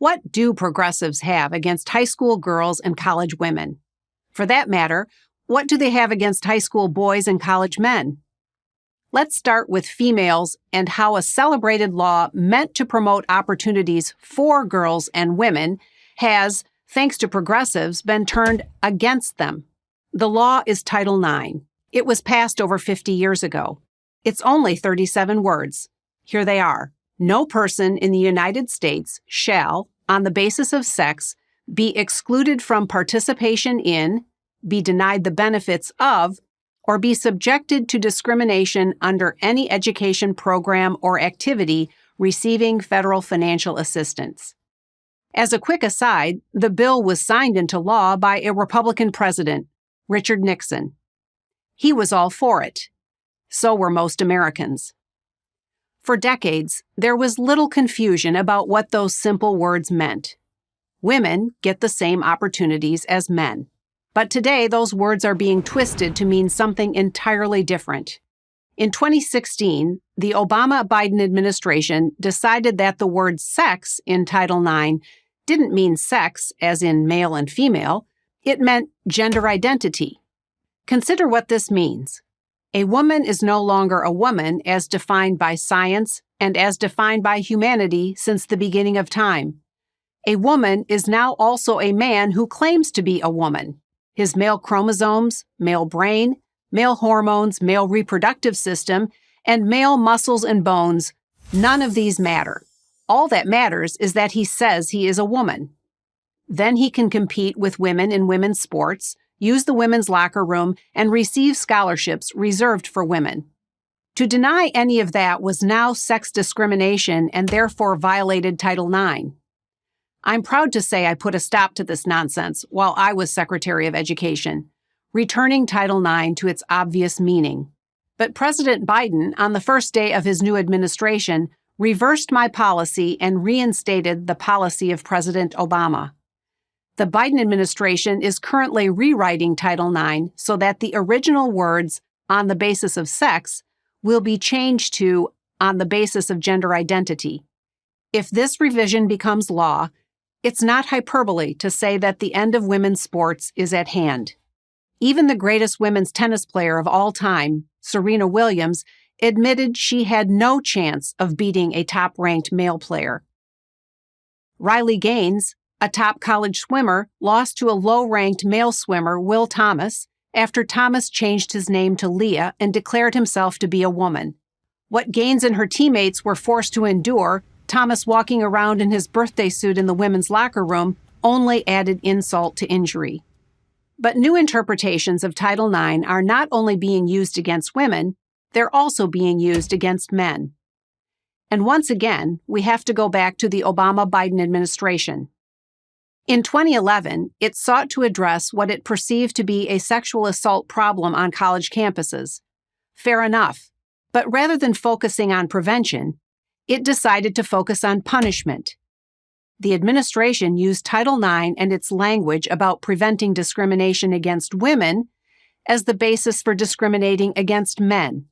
What do progressives have against high school girls and college women? For that matter, what do they have against high school boys and college men? Let's start with females and how a celebrated law meant to promote opportunities for girls and women has, thanks to progressives, been turned against them. The law is Title IX. It was passed over 50 years ago. It's only 37 words. Here they are. No person in the United States shall, on the basis of sex, be excluded from participation in, be denied the benefits of, or be subjected to discrimination under any education program or activity receiving federal financial assistance. As a quick aside, the bill was signed into law by a Republican president, Richard Nixon. He was all for it. So were most Americans. For decades, there was little confusion about what those simple words meant. Women get the same opportunities as men. But today, those words are being twisted to mean something entirely different. In 2016, the Obama-Biden administration decided that the word sex in Title IX didn't mean sex, as in male and female. It meant gender identity. Consider what this means. A woman is no longer a woman as defined by science and as defined by humanity since the beginning of time. A woman is now also a man who claims to be a woman. His male chromosomes, male brain, male hormones, male reproductive system, and male muscles and bones, none of these matter. All that matters is that he says he is a woman. Then he can compete with women in women's sports, use the women's locker room, and receive scholarships reserved for women. To deny any of that was now sex discrimination and therefore violated Title IX. I'm proud to say I put a stop to this nonsense while I was Secretary of Education, returning Title IX to its obvious meaning. But President Biden, on the first day of his new administration, reversed my policy and reinstated the policy of President Obama. The Biden administration is currently rewriting Title IX so that the original words, on the basis of sex, will be changed to on the basis of gender identity. If this revision becomes law, it's not hyperbole to say that the end of women's sports is at hand. Even the greatest women's tennis player of all time, Serena Williams, admitted she had no chance of beating a top-ranked male player. Riley Gaines, a top college swimmer, lost to a low-ranked male swimmer, Will Thomas, after Thomas changed his name to Leah and declared himself to be a woman. What Gaines and her teammates were forced to endure, Thomas walking around in his birthday suit in the women's locker room, only added insult to injury. But new interpretations of Title IX are not only being used against women, they're also being used against men. And once again, we have to go back to the Obama-Biden administration. In 2011, it sought to address what it perceived to be a sexual assault problem on college campuses. Fair enough. But rather than focusing on prevention, it decided to focus on punishment. The administration used Title IX and its language about preventing discrimination against women as the basis for discriminating against men.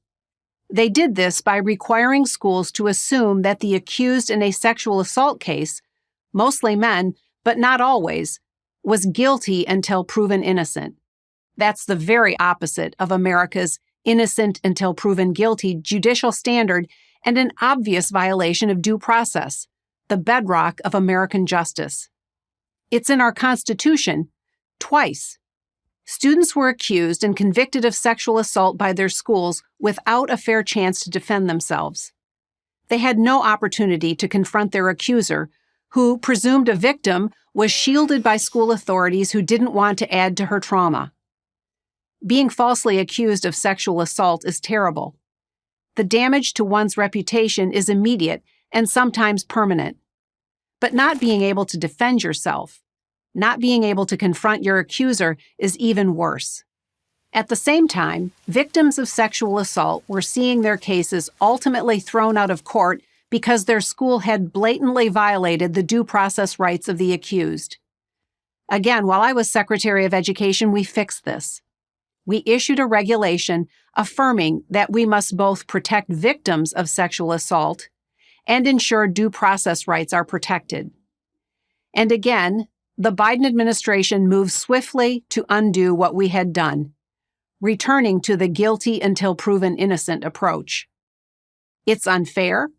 They did this by requiring schools to assume that the accused in a sexual assault case, mostly men, but not always, was guilty until proven innocent. That's the very opposite of America's innocent until proven guilty judicial standard and an obvious violation of due process, the bedrock of American justice. It's in our Constitution, twice. Students were accused and convicted of sexual assault by their schools without a fair chance to defend themselves. They had no opportunity to confront their accuser, who, presumed a victim, was shielded by school authorities who didn't want to add to her trauma. Being falsely accused of sexual assault is terrible. The damage to one's reputation is immediate and sometimes permanent. But not being able to defend yourself, not being able to confront your accuser is even worse. At the same time, victims of sexual assault were seeing their cases ultimately thrown out of court because their school had blatantly violated the due process rights of the accused. Again, while I was Secretary of Education, we fixed this. We issued a regulation affirming that we must both protect victims of sexual assault and ensure due process rights are protected. And again, the Biden administration moves swiftly to undo what we had done, returning to the guilty until proven innocent approach. It's unfair,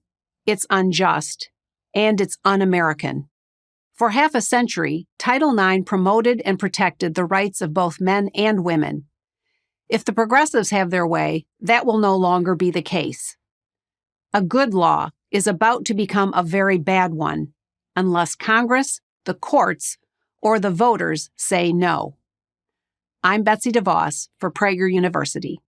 it's unjust, and it's un-American. For half a century, Title IX promoted and protected the rights of both men and women. If the progressives have their way, that will no longer be the case. A good law is about to become a very bad one, unless Congress, the courts, or the voters say no. I'm Betsy DeVos for Prager University.